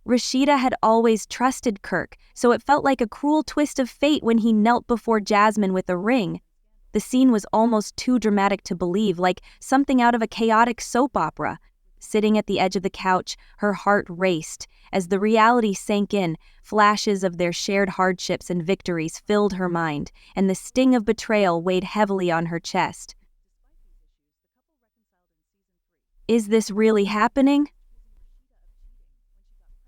Rasheeda had always trusted Kirk, so it felt like a cruel twist of fate when he knelt before Jasmine with a ring. The scene was almost too dramatic to believe, like something out of a chaotic soap opera. Sitting at the edge of the couch, her heart raced. As the reality sank in, flashes of their shared hardships and victories filled her mind, and the sting of betrayal weighed heavily on her chest. "Is this really happening?"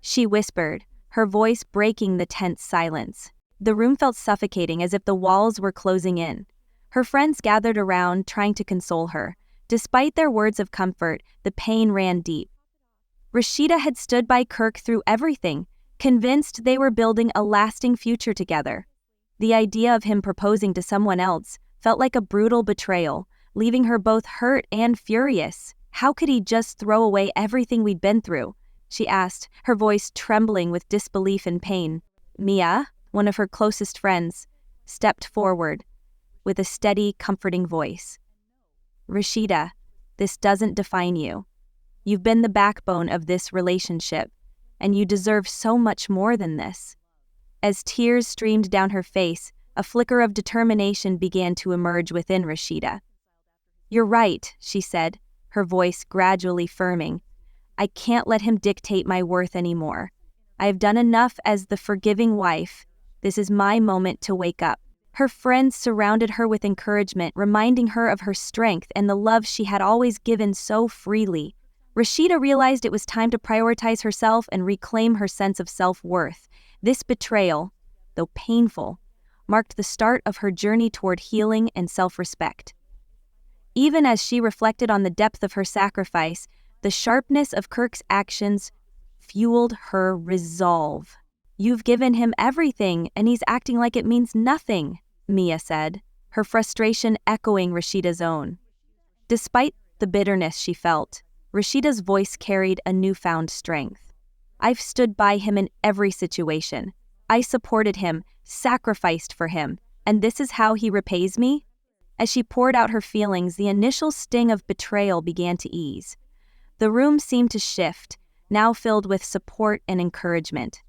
she whispered, her voice breaking the tense silence. The room felt suffocating, as if the walls were closing in. Her friends gathered around, trying to console her. Despite their words of comfort, the pain ran deep. Rasheeda had stood by Kirk through everything, convinced they were building a lasting future together. The idea of him proposing to someone else felt like a brutal betrayal, leaving her both hurt and furious. "How could he just throw away everything we'd been through?" she asked, her voice trembling with disbelief and pain. Mia, one of her closest friends, stepped forward with a steady, comforting voice. "Rasheeda, this doesn't define you. You've been the backbone of this relationship, and you deserve so much more than this." As tears streamed down her face, a flicker of determination began to emerge within Rasheeda. "You're right," she said, her voice gradually firming. "I can't let him dictate my worth anymore. I have done enough as the forgiving wife. This is my moment to wake up." Her friends surrounded her with encouragement, reminding her of her strength and the love she had always given so freely. Rasheeda realized it was time to prioritize herself and reclaim her sense of self-worth. This betrayal, though painful, marked the start of her journey toward healing and self-respect. Even as she reflected on the depth of her sacrifice, the sharpness of Kirk's actions fueled her resolve. "You've given him everything, and he's acting like it means nothing," Mia said, her frustration echoing Rasheeda's own. Despite the bitterness she felt, Rasheeda's voice carried a newfound strength. "I've stood by him in every situation. I supported him, sacrificed for him, and this is how he repays me?" As she poured out her feelings, the initial sting of betrayal began to ease. The room seemed to shift, now filled with support and encouragement.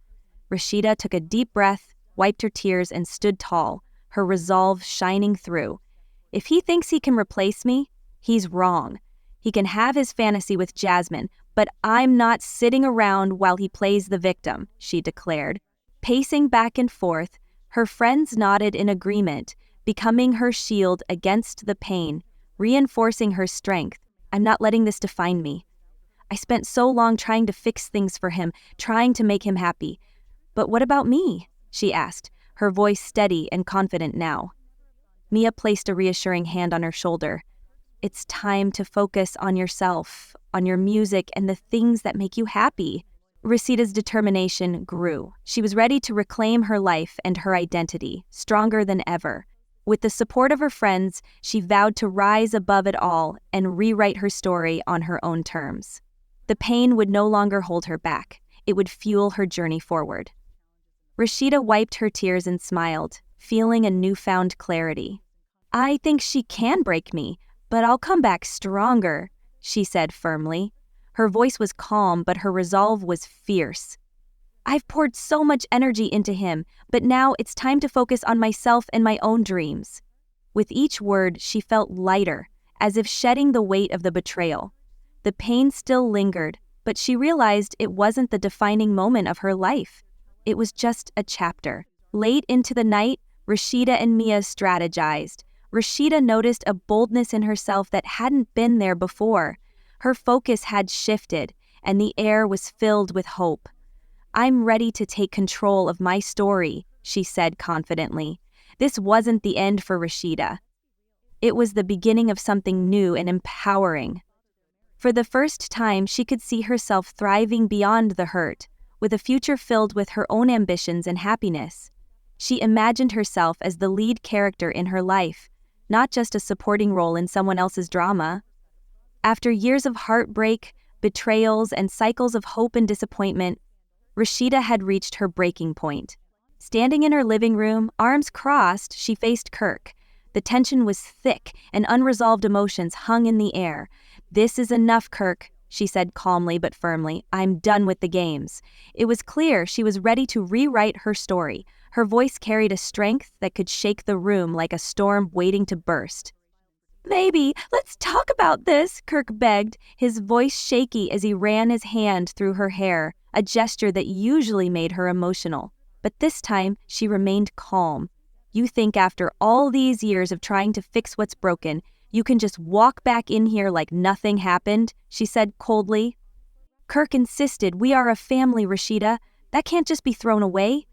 Rasheeda took a deep breath, wiped her tears, and stood tall, her resolve shining through. "If he thinks he can replace me, he's wrong. He can have his fantasy with Jasmine, but I'm not sitting around while he plays the victim," she declared. Pacing back and forth, her friends nodded in agreement, becoming her shield against the pain, reinforcing her strength. "I'm not letting this define me. I spent so long trying to fix things for him, trying to make him happy. But what about me?" she asked, her voice steady and confident now. Mia placed a reassuring hand on her shoulder. "It's time to focus on yourself, on your music, and the things that make you happy." Rasheeda's determination grew. She was ready to reclaim her life and her identity, stronger than ever. With the support of her friends, she vowed to rise above it all and rewrite her story on her own terms. The pain would no longer hold her back. It would fuel her journey forward. Rasheeda wiped her tears and smiled, feeling a newfound clarity. "I think she can break me, but I'll come back stronger," she said firmly. Her voice was calm, but her resolve was fierce. "I've poured so much energy into him, but now it's time to focus on myself and my own dreams." With each word, she felt lighter, as if shedding the weight of the betrayal. The pain still lingered, but she realized it wasn't the defining moment of her life. It was just a chapter. Late into the night, Rasheeda and Mia strategized. Rasheeda noticed a boldness in herself that hadn't been there before. Her focus had shifted, and the air was filled with hope. "I'm ready to take control of my story," she said confidently. This wasn't the end for Rasheeda. It was the beginning of something new and empowering. For the first time, she could see herself thriving beyond the hurt, with a future filled with her own ambitions and happiness. She imagined herself as the lead character in her life, not just a supporting role in someone else's drama. After years of heartbreak, betrayals, and cycles of hope and disappointment, Rasheeda had reached her breaking point. Standing in her living room, arms crossed, she faced Kirk. The tension was thick, and unresolved emotions hung in the air. "This is enough, Kirk," she said calmly but firmly. I'm done with the games. It was clear she was ready to rewrite her story. Her voice carried a strength that could shake the room like a storm waiting to burst. Maybe, let's talk about this, Kirk begged, his voice shaky as he ran his hand through her hair, a gesture that usually made her emotional. But this time, she remained calm. You think after all these years of trying to fix what's broken, you can just walk back in here like nothing happened, she said coldly. Kirk insisted, we are a family, Rasheeda. That can't just be thrown away.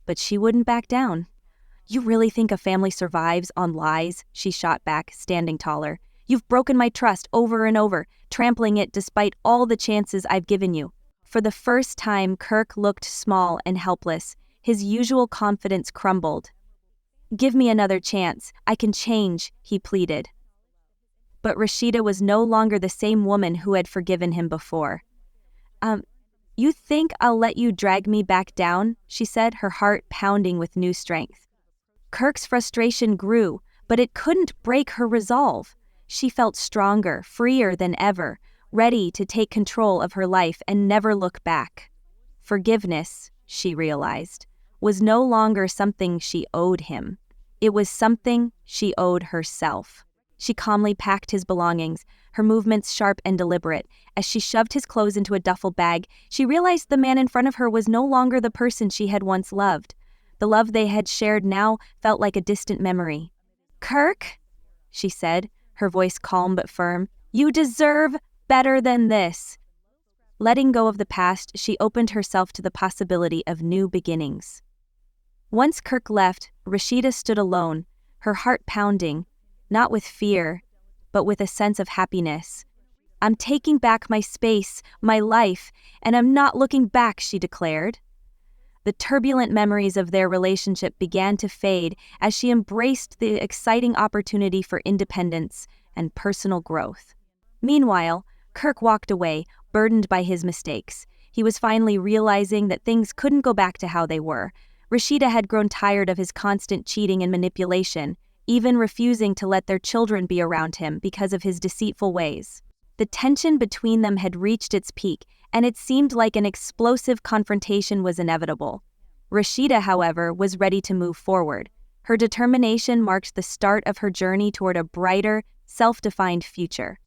But she wouldn't back down. You really think a family survives on lies? She shot back, standing taller. You've broken my trust over and over, trampling it despite all the chances I've given you. For the first time, Kirk looked small and helpless. His usual confidence crumbled. Give me another chance. I can change, he pleaded. But Rasheeda was no longer the same woman who had forgiven him before. You think I'll let you drag me back down? She said, her heart pounding with new strength. Kirk's frustration grew, but it couldn't break her resolve. She felt stronger, freer than ever, ready to take control of her life and never look back. Forgiveness, she realized, was no longer something she owed him. It was something she owed herself. She calmly packed his belongings, her movements sharp and deliberate. As she shoved his clothes into a duffel bag, she realized the man in front of her was no longer the person she had once loved. The love they had shared now felt like a distant memory. Kirk, she said, her voice calm but firm, you deserve better than this. Letting go of the past, she opened herself to the possibility of new beginnings. Once Kirk left, Rasheeda stood alone, her heart pounding, not with fear, but with a sense of happiness. I'm taking back my space, my life, and I'm not looking back, she declared. The turbulent memories of their relationship began to fade as she embraced the exciting opportunity for independence and personal growth. Meanwhile, Kirk walked away, burdened by his mistakes. He was finally realizing that things couldn't go back to how they were. Rasheeda had grown tired of his constant cheating and manipulation, even refusing to let their children be around him because of his deceitful ways. The tension between them had reached its peak, and it seemed like an explosive confrontation was inevitable. Rasheeda, however, was ready to move forward. Her determination marked the start of her journey toward a brighter, self-defined future.